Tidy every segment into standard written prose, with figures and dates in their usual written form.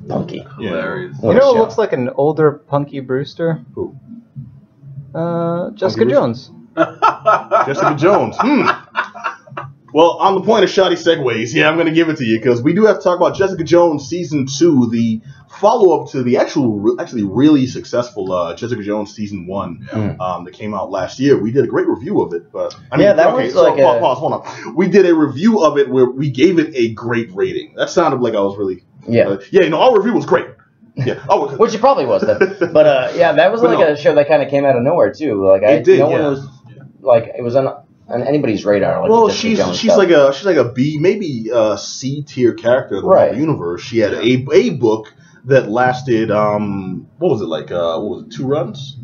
Punky. Hilarious. What You a know, it show. looks like an older Punky Brewster. Who? Jessica Punky Jones. Jessica Jones. Well, on the point of shoddy segues, yeah, I'm going to give it to you because we do have to talk about Jessica Jones Season 2, the follow-up to the actually really successful Jessica Jones Season 1 that came out last year. We did a great review of it. But I mean, Yeah, that was like pause, hold on. We did a review of it where we gave it a great rating. That sounded like I was really... our review was great. Yeah, which it probably was. But yeah, that was like a show that kind of came out of nowhere, too. Like, one was... Like, it was on anybody's radar. Like, well, she's like a B, maybe C tier character in the Marvel universe. She had a book that lasted what was it 2 runs,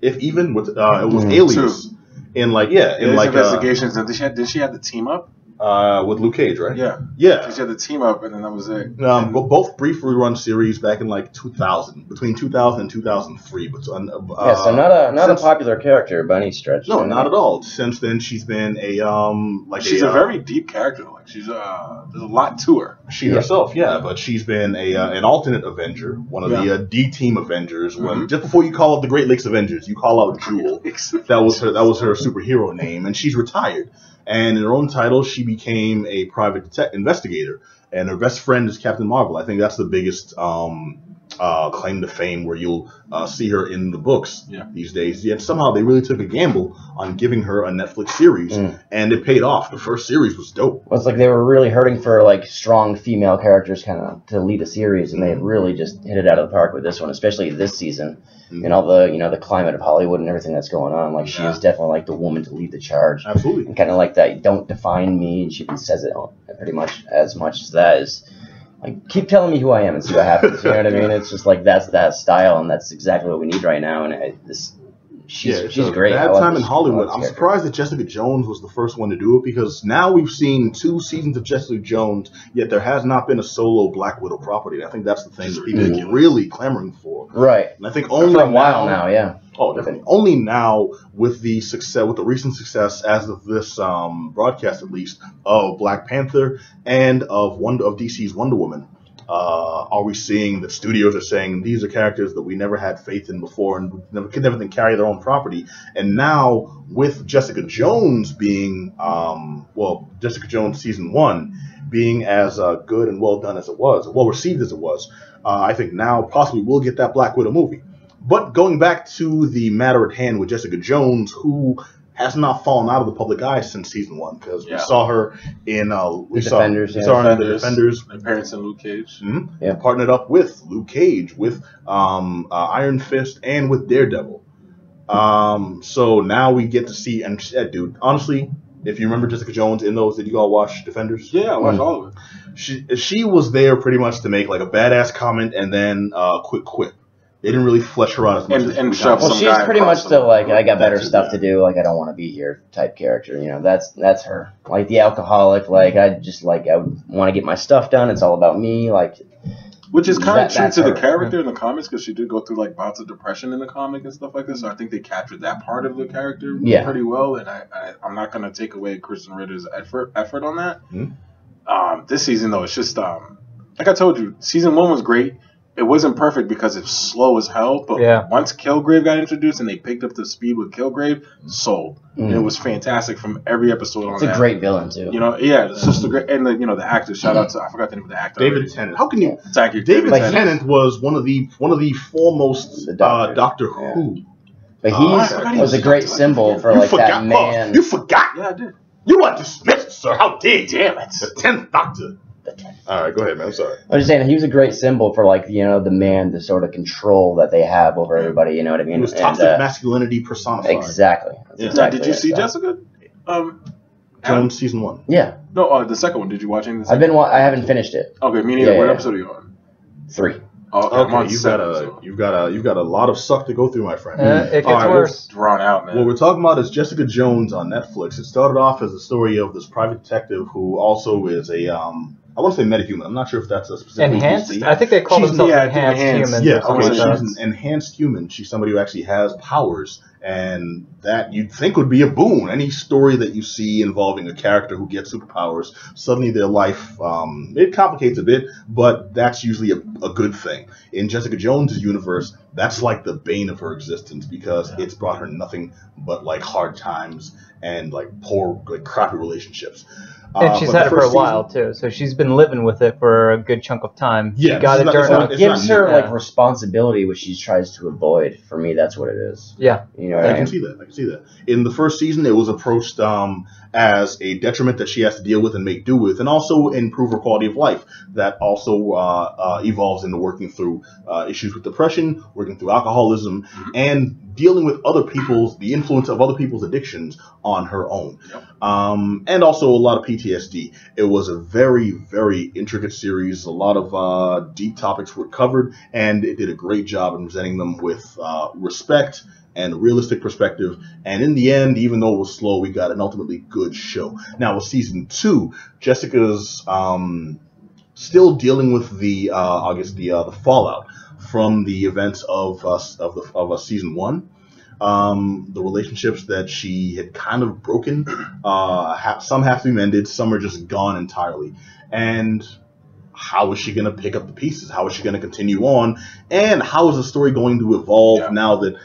if even with it was Alias in investigations. Did she have the team up? With Luke Cage, right? Yeah. She had the team up, and then that was it. Both brief rerun series back in 2000, between 2000 and 2003. But so not a popular character by any stretch. No, not at all. Since then, she's been she's a very deep character. Like she's there's a lot to her. She herself, but she's been an alternate Avenger, one of the D Team Avengers. When just before you call out the Great Lakes Avengers, you call out Jewel. That was her superhero name, and she's retired. And in her own title, she became a private investigator. And her best friend is Captain Marvel. I think that's the biggest claim to fame where you'll see her in the books these days. Yet somehow they really took a gamble on giving her a Netflix series. And it paid off. The first series was dope. Well, it's like they were really hurting for strong female characters kind of to lead a series. And they really just hit it out of the park with this one, especially this season. And all the the climate of Hollywood and everything that's going on. She is definitely the woman to lead the charge. Absolutely. And kind of that, don't define me. And she even says it pretty much as that is, keep telling me who I am and see what happens. You know what I mean? It's just that's that style, and that's exactly what we need right now. And she's great. Bad time in Hollywood. I'm surprised that Jessica Jones was the first one to do it, because now we've seen 2 seasons of Jessica Jones, yet there has not been a solo Black Widow property. I think that's the thing that people are really clamoring for. Right. And I think only for a while now, yeah. Oh, definitely. Only now with the recent success, as of this broadcast at least, of Black Panther and of DC's Wonder Woman, are we seeing that studios are saying these are characters that we never had faith in before and could never carry their own property. And now with Jessica Jones being, Jessica Jones Season 1 being as good and well done as it was, well received as it was, I think now possibly we'll get that Black Widow movie. But going back to the matter at hand with Jessica Jones, who has not fallen out of the public eye since Season 1, because we saw her in the Defenders. My parents and Luke Cage. Partnered up with Luke Cage, with Iron Fist, and with Daredevil. So now we get to see, and dude, honestly, if you remember Jessica Jones in those, did you all watch Defenders? Yeah, I watched all of it. She was there pretty much to make a badass comment and then a quick quip. They didn't really flesh her out as much. She's pretty much the I got better stuff to do. I don't want to be here type character. That's her. The alcoholic. I want to get my stuff done. It's all about me. Which is kind of true to the character in the comics, because she did go through bouts of depression in the comic and stuff like this. So I think they captured that part of the character pretty well. And I'm not going to take away Kristen Ritter's effort on that. This season though, it's just like I told you, Season 1 was great. It wasn't perfect because it's slow as hell, but once Kilgrave got introduced and they picked up the speed with Kilgrave, sold. And it was fantastic from every episode. It's a great villain too. It's just a great, and the actor. Shout out to, I forgot the name of the actor. David Tennant. How can you? Thank you. David Tennant was one of the foremost Doctor Who. But he was a great symbol for that man. You forgot? Yeah, I did. You are dismissed, sir. How dare you? Damn it! The 10th Doctor. All right, go ahead, man. I'm sorry. I was just saying he was a great symbol for the man, the sort of control that they have over everybody. You know what I mean? It was toxic masculinity personified. Exactly. Did you see Jessica? Jones Season 1. Yeah. No, the second one. Did you watch any of the second one? I haven't finished it. Okay, me neither. What episode are you on? 3. Okay, you've got a lot of suck to go through, my friend. It gets worse. Drawn out, man. What we're talking about is Jessica Jones on Netflix. It started off as a story of this private detective who also is I want to say metahuman. I'm not sure if that's a specific enhanced. I think they call themselves enhanced humans. Yeah, she's an enhanced human. She's somebody who actually has powers And that you'd think would be a boon. Any story that you see involving a character who gets superpowers, suddenly their life, it complicates a bit, but that's usually a good thing. In Jessica Jones' universe, that's like the bane of her existence because it's brought her nothing but like hard times and like poor, like crappy relationships. And she's had it for a while too, so she's been living with it for a good chunk of time. Yeah, she got it during. It gives her like responsibility, which she tries to avoid. For me, that's what it is. Yeah, you know, I can see that. In the first season, it was approached as a detriment that she has to deal with and make do with, and also improve her quality of life. That also evolves into working through issues with depression, working through alcoholism, and dealing with the influence of other people's addictions on her own. And also a lot of PTSD. It was a very, very intricate series. A lot of deep topics were covered, and it did a great job in presenting them with respect and realistic perspective. And in the end, even though it was slow, we got an ultimately good show. Now with season 2, Jessica's still dealing with the fallout from the events of season 1. The relationships that she had kind of broken, some have to be mended, some are just gone entirely. And how is she going to pick up the pieces? How is she going to continue on? And how is the story going to evolve now that,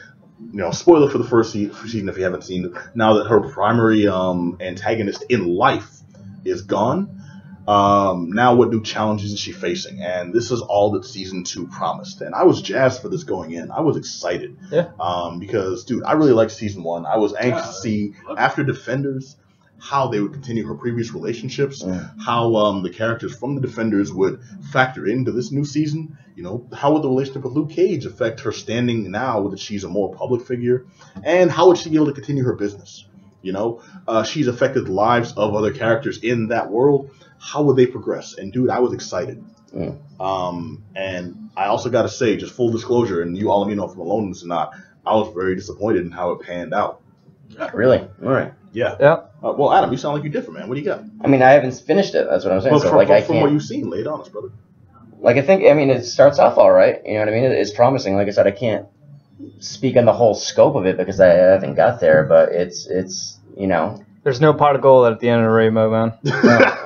spoiler for the first season if you haven't seen it, now that her primary antagonist in life is gone? Now what new challenges is she facing? And this is all that season 2 promised. And I was jazzed for this going in. I was excited. Yeah. Because, dude, I really liked season 1. I was anxious to see, after Defenders, how they would continue her previous relationships, how the characters from the Defenders would factor into this new season. How would the relationship with Luke Cage affect her standing now that she's a more public figure? And how would she be able to continue her business? She's affected the lives of other characters in that world. How would they progress? And dude, I was excited. And I also got to say, just full disclosure, and you all let me know if I'm alone in this or not, I was very disappointed in how it panned out. Really? All right. Yeah. Well, Adam, you sound like you're different, man. What do you got? I mean, I haven't finished it. That's what I'm saying. Well, from what you've seen, lay it on us, brother. Like, it starts off all right. You know what I mean? It's promising. Like I said, I can't speak on the whole scope of it because I haven't got there, but it's There's no pot of gold at the end of the rainbow, man. Yeah,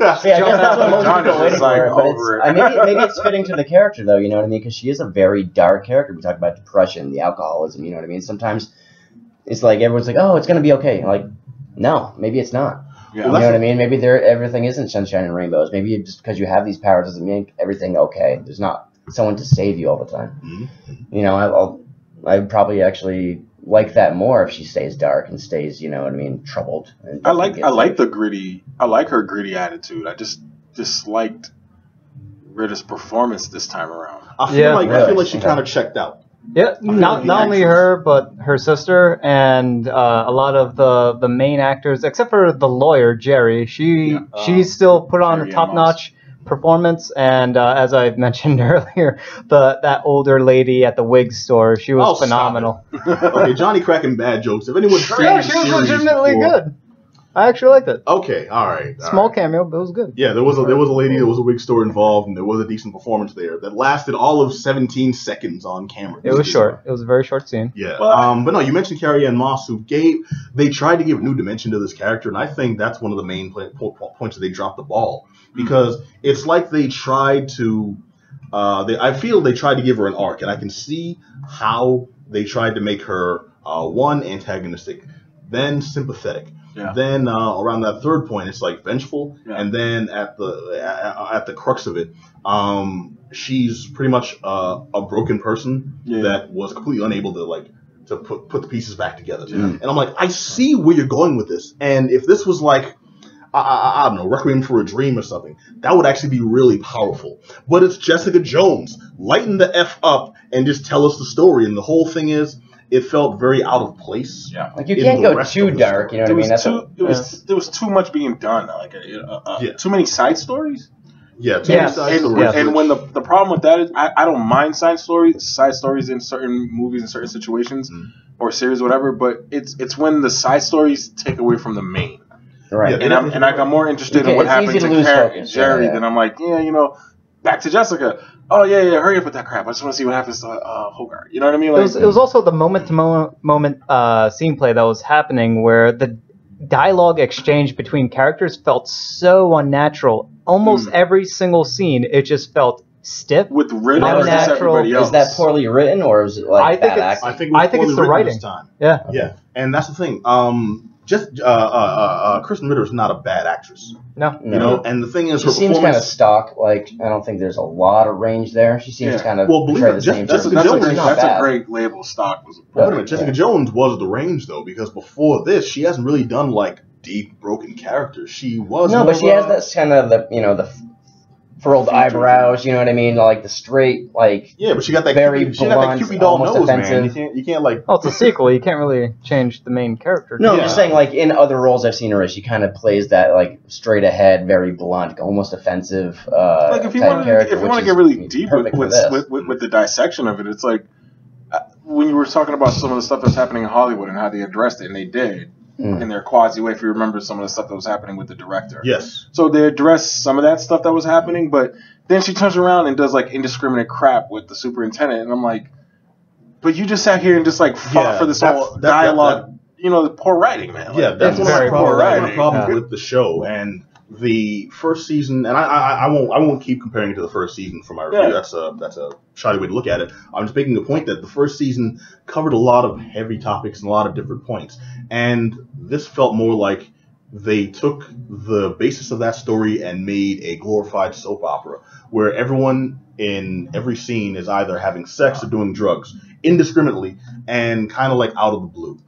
I guess that's what most people are waiting for. But maybe it's fitting to the character, though, you know what I mean? Because she is a very dark character. We talk about depression, the alcoholism, you know what I mean? Sometimes it's like everyone's like, oh, it's going to be okay. Like, no, maybe it's not. Yeah, you know what I mean? Maybe everything isn't sunshine and rainbows. Maybe just because you have these powers doesn't make everything okay. There's not someone to save you all the time. Mm-hmm. I'd probably actually like that more if she stays dark and stays, troubled. And I like her gritty attitude. I just disliked Ritta's performance this time around. I feel like she kind of checked out. Yeah, not only her, but her sister and a lot of the main actors, except for the lawyer Jerry. She still put on a top-notch performance, and as I mentioned earlier, that older lady at the wig store, she was phenomenal. Okay, Johnny cracking bad jokes. If anyone's seen the she was series legitimately before, good. I actually liked it. Okay, all right. Small cameo, but it was good. Yeah, there was a lady, there was a wig store involved, and there was a decent performance there that lasted all of 17 seconds on camera. It was short. It was a very short scene. Yeah. But no, you mentioned Carrie-Anne Moss, they tried to give a new dimension to this character, and I think that's one of the main points that they dropped the ball. Because it's like they tried to, I feel they tried to give her an arc, and I can see how they tried to make her, one, antagonistic, then sympathetic. Yeah. Then around that third point, it's like vengeful, and then at the crux of it, she's pretty much a broken person that was completely unable to put the pieces back together. Yeah. And I'm like, I see where you're going with this, and if this was like, I don't know, Requiem for a Dream or something, that would actually be really powerful. But it's Jessica Jones. Lighten the F up and just tell us the story. And the whole thing is, it felt very out of place. Yeah, like you can't go too dark. You know what I mean? There was too much being done. Too many side stories. Yeah, too many side stories. And when the problem with that is, I don't mind side stories in certain movies in certain situations or series, or whatever. But it's when the side stories take away from the main. Right. And I got more interested in what happened to Jerry than I'm like, back to Jessica. Oh yeah, hurry up with that crap. I just want to see what happens to Hogarth. You know what I mean? Like, it was also the moment scene play that was happening where the dialogue exchange between characters felt so unnatural. Almost every single scene, it just felt stiff. With Ritter versus everybody else. Is that poorly written or is it like bad acting? I think it's the writing this time. Yeah, and that's the thing. Kristen Ritter is not a bad actress. No. You know, and the thing is, she seems kind of stock. Like, I don't think there's a lot of range there. She seems kind of portray the same. That's a great label. Stock was. Wait a minute, Jessica Jones was the range though, because before this, she hasn't really done like deep, broken characters. She was but she has this kind of the furrowed eyebrows, you know what I mean? Like the straight, like but she got that very blunt, Cupid doll nose, offensive. Man. You can't like. Oh, it's a sequel. You can't really change the main character. No, I'm just saying, like in other roles I've seen her, she kind of plays that like straight ahead, very blunt, almost offensive. Like if you want to get really deep with the dissection of it, it's like when you were talking about some of the stuff that's happening in Hollywood and how they addressed it, and they did. In their quasi way, if you remember some of the stuff that was happening with the director. Yes. So they addressed some of that stuff that was happening, but then she turns around and does like indiscriminate crap with the superintendent, and I'm like, but you just sat here and just like fought for this whole dialogue, the poor writing, man. Like, that's very poor writing. That's one problem with the show, and the first season, and I won't keep comparing it to the first season for my review. That's a shoddy way to look at it. I'm just making the point that the first season covered a lot of heavy topics and a lot of different points, and this felt more like they took the basis of that story and made a glorified soap opera where everyone in every scene is either having sex or doing drugs indiscriminately and kind of like out of the blue.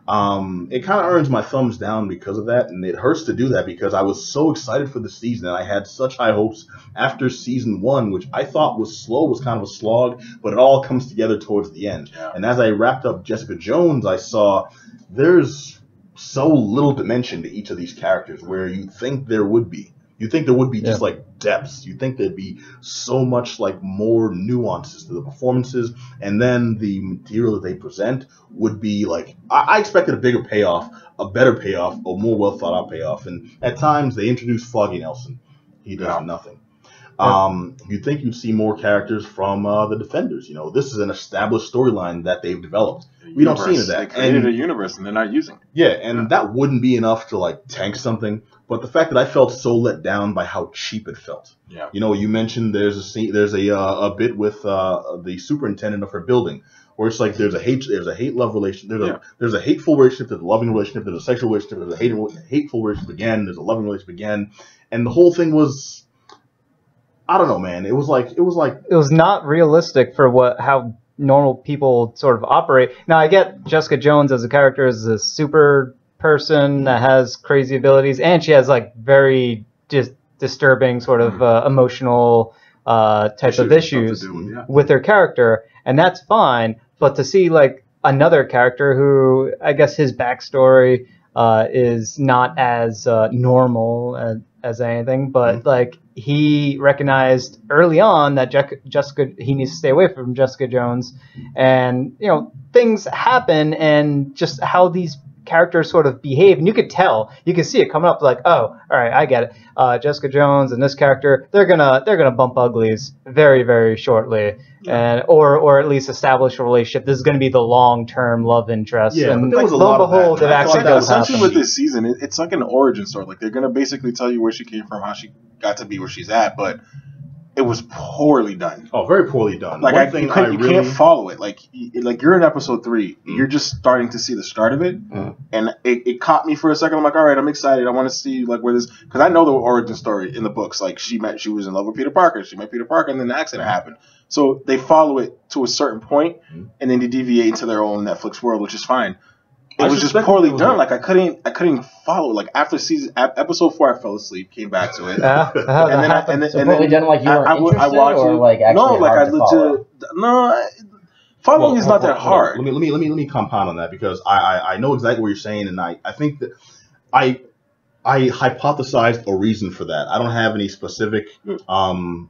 It kind of earns my thumbs down because of that, and it hurts to do that because I was so excited for the season and I had such high hopes after season 1, which I thought was slow, was kind of a slog, but it all comes together towards the end. Yeah. And as I wrapped up Jessica Jones, I saw there's so little dimension to each of these characters where you think there would be. You think there would be just like depths. You think there'd be so much like more nuances to the performances, and then the material that they present would be like I expected a bigger payoff, a better payoff, a more well thought out payoff. And at times they introduce Foggy Nelson. He does nothing. You'd think you'd see more characters from the Defenders. You know, this is an established storyline that they've developed. We don't see any of that. They created a universe and they're not using it. Yeah, and that wouldn't be enough to like tank something. But the fact that I felt so let down by how cheap it felt. Yeah. You know, you mentioned there's a bit with the superintendent of her building where it's like there's a hate-love relationship. There's a hateful relationship, there's a loving relationship, there's a sexual relationship, there's a hateful relationship again, there's a loving relationship again, and the whole thing was, I don't know, man. It was not realistic for how normal people sort of operate. Now I get Jessica Jones as a character as a super person that has crazy abilities, and she has like very disturbing sort of emotional type of issues with her character, and that's fine. But to see like another character who I guess his backstory is not as normal as anything, but like he recognized early on that he needs to stay away from Jessica Jones, and things happen, and just how these characters sort of behave, and you could see it coming up like, oh, all right, I get it. Jessica Jones and this character, they're gonna bump uglies very, very shortly, and or at least establish a relationship. This is gonna be the long-term love interest. Yeah, and lo and behold, it actually does happen. Especially with this season, it's like an origin story. Like they're gonna basically tell you where she came from, how she got to be where she's at, but it was poorly done. Oh, very poorly done. Like you can't follow it. Like you're in episode 3. You're just starting to see the start of it, and it caught me for a second. I'm like, all right, I'm excited. I want to see like where this, because I know the origin story in the books. Like she was in love with Peter Parker. She met Peter Parker, and then the accident happened. So they follow it to a certain point, and then they deviate into their own Netflix world, which is fine. It was just poorly done. Like I couldn't follow. Like after episode 4, I fell asleep. Came back to it, and then poorly done. Like you were interested, I watched or it. like actually following is not that hard. Let me compound on that, because I know exactly what you're saying, and I think that I hypothesized a reason for that. I don't have any specific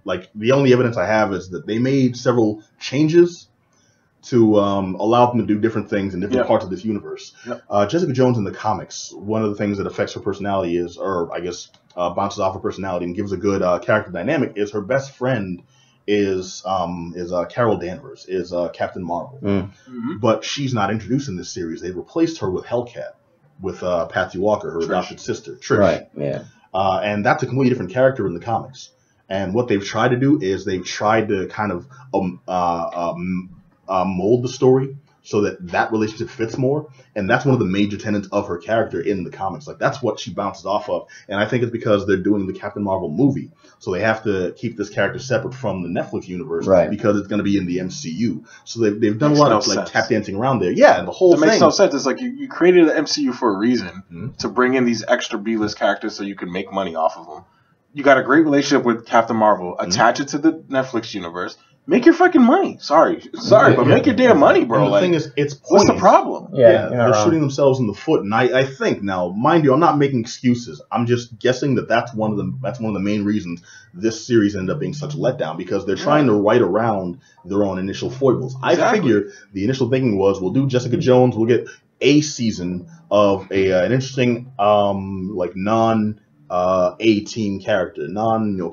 like the only evidence I have is that they made several changes to allow them to do different things in different parts of this universe. Jessica Jones in the comics, one of the things that affects her personality is, or I guess bounces off her personality and gives a good character dynamic, is her best friend is Carol Danvers, is Captain Marvel. But she's not introduced in this series. They replaced her with Hellcat, with Patsy Walker, her adopted sister, Trish. Right, yeah. And that's a completely different character in the comics. And what they've tried to do is they've tried to kind of mold the story so that relationship fits more. And that's one of the major tenets of her character in the comics. Like, that's what she bounces off of. And I think it's because they're doing the Captain Marvel movie. So they have to keep this character separate from the Netflix universe because it's going to be in the MCU. So they've done a lot of like tap dancing around there. Yeah, and the whole thing. It makes no sense. It's like you created the MCU for a reason, to bring in these extra B-list characters so you can make money off of them. You got a great relationship with Captain Marvel. Attach it to the Netflix universe. Make your fucking money. Sorry, but make your damn money, bro. And the thing is, it's pointless. What's the problem? They're shooting themselves in the foot, and I think now, mind you, I'm not making excuses. I'm just guessing that's one of the main reasons this series ended up being such a letdown, because they're trying to write around their own initial foibles. Exactly. I figure the initial thinking was, we'll do Jessica Jones, we'll get a season of an interesting like non A-team character,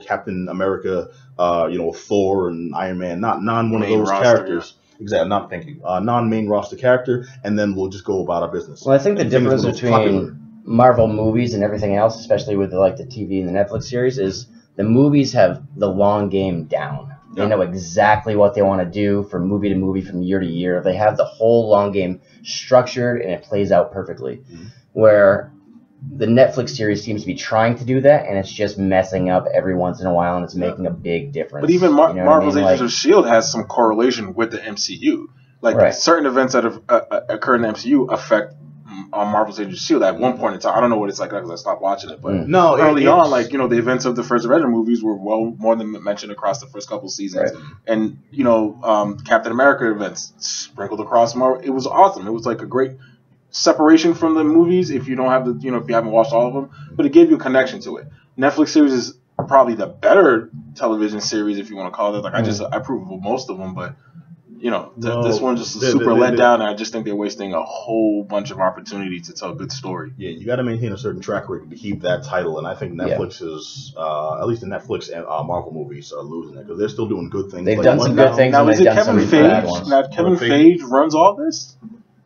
Captain America, Thor and Iron Man, not one of those characters. Exactly, not thinking non-main roster character, and then we'll just go about our business. Well, I think the difference between Marvel movies and everything else, especially with the TV and the Netflix series, is the movies have the long game down. They know exactly what they want to do from movie to movie, from year to year. They have the whole long game structured, and it plays out perfectly. Where the Netflix series seems to be trying to do that, and it's just messing up every once in a while, and it's making a big difference. But even Marvel's Agents of S.H.I.E.L.D. has some correlation with the MCU. Like, certain events that have occurred in the MCU affect Marvel's Agents of S.H.I.E.L.D. at one point in time. I don't know what it's like because I stopped watching it. But early on, the events of the first Avenger movies were more than mentioned across the first couple seasons. Right. And, Captain America events sprinkled across more. It was awesome. It was like a great separation from the movies if you don't have if you haven't watched all of them, but it gave you a connection to it. Netflix series is probably the better television series, if you want to call it. Like, I approve of most of them, but this one's just a super letdown, and I just think they're wasting a whole bunch of opportunity to tell a good story. Yeah, you got to maintain a certain track record to keep that title, and I think Netflix is, at least the Netflix and Marvel movies are losing it, because they're still doing good things. They've done some good things. Now, is it Kevin Feige? Now, Kevin Feige runs all this?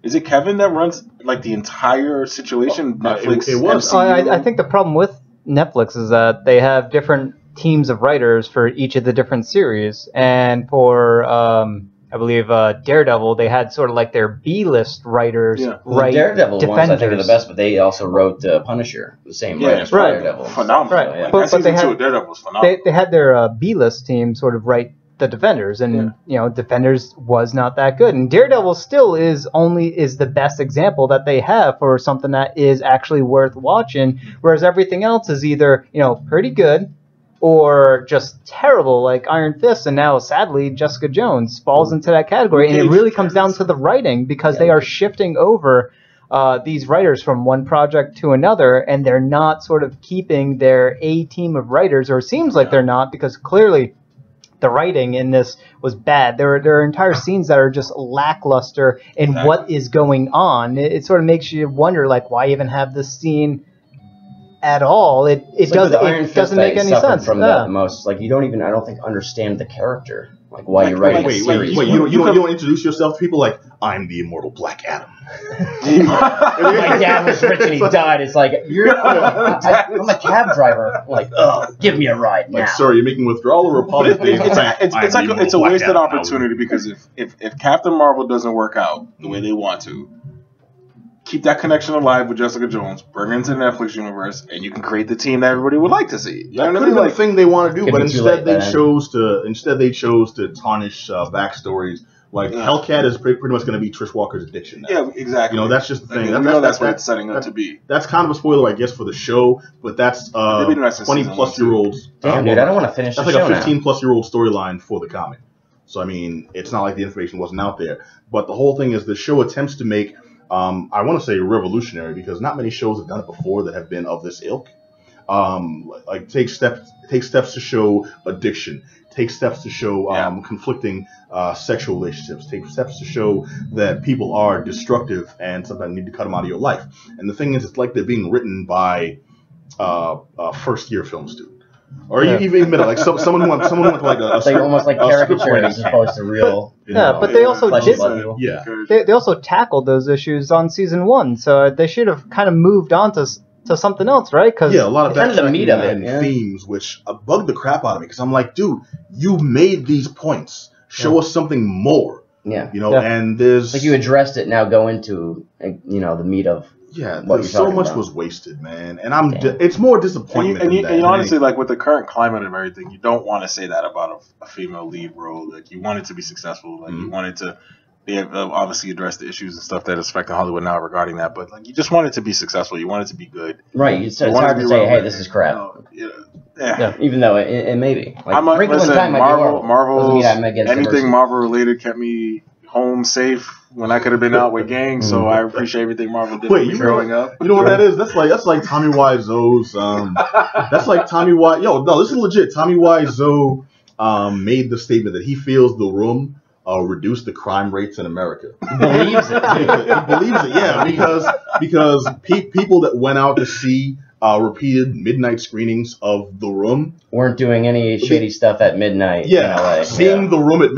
Is it Kevin that runs the entire situation? Netflix. It was. I think the problem with Netflix is that they have different teams of writers for each of the different series, and for I believe Daredevil, they had sort of like their B-list writers. Yeah. Well, Daredevil ones I think are the best, but they also wrote Punisher, the same writers for Daredevil. Phenomenal. Right. But they had, Daredevil was phenomenal. They had their B-list team sort of write the Defenders, and Defenders was not that good, and Daredevil still is the best example that they have for something that is actually worth watching, whereas everything else is either pretty good or just terrible, like Iron Fist, and now sadly Jessica Jones falls into that category. And it really comes down to the writing, because they are shifting over these writers from one project to another, and they're not sort of keeping their A team of writers, or it seems like they're not, because clearly the writing in this was bad. There are entire scenes that are just lackluster in what is going on. It sort of makes you wonder, like, why even have this scene at all? It doesn't make any sense. From the most, like, you don't even, I don't think, understand the character. Like, why you're writing a series. Wait, you don't introduce yourself to people like, I'm the immortal Black Adam. My dad was rich and he died. It's like, I'm a cab driver. Like, give me a ride now. Like, sir, you're making withdrawal or apology? It's a wasted opportunity, because if Captain Marvel doesn't work out the way they want to, keep that connection alive with Jessica Jones, bring her into the Netflix universe, and you can create the team that everybody would like to see. That could have been the thing they want to do, but instead they chose to tarnish backstories. Like, Hellcat is pretty much going to be Trish Walker's addiction now. Yeah, exactly. That's just the thing. That's what it's setting up to be. That's kind of a spoiler, I guess, for the show, but that's 20-plus-year-olds. Damn, dude, I don't want to finish the show now. That's like a 15-plus-year-old storyline for the comic. So, I mean, it's not like the information wasn't out there. But the whole thing is the show attempts to make, I want to say revolutionary, because not many shows have done it before that have been of this ilk. like take steps to show addiction, take steps to show conflicting sexual relationships, take steps to show that people are destructive and sometimes need to cut them out of your life. And the thing is, it's like they're being written by a first-year film student. Or even middle, like someone who went to like a like almost like caricature as opposed to real. But they also they also tackled those issues on season 1, so they should have kind of moved on to something else, right? Because a lot of kind of the meat of it and themes, which bugged the crap out of me. Because I'm like, dude, you made these points. Show us something more. Yeah, and there's like you addressed it. Now go into the meat of. Yeah, so much was wasted, man, and it's more disappointment. And you honestly, like with the current climate of everything, you don't want to say that about a female lead role. Like you want it to be successful, like you want it to be obviously address the issues and stuff that is affecting Hollywood now regarding that. But like you just want it to be successful. You want it to be good. Right. It's hard to say, hey, this is crap. Even though it may be. Like, Marvel, anything Marvel related kept me home safe when I could have been out with gangs, so I appreciate everything Marvel did for me growing up. You know what that is? That's like Tommy Wiseau's. That's like Tommy Wiseau. Yo, no, this is legit. Tommy Wiseau made the statement that he feels The Room reduced the crime rates in America. He believes it. He believes it. Yeah, because people that went out to see repeated midnight screenings of The Room weren't doing any shady stuff at midnight. Yeah, in LA. Seeing The Room at midnight.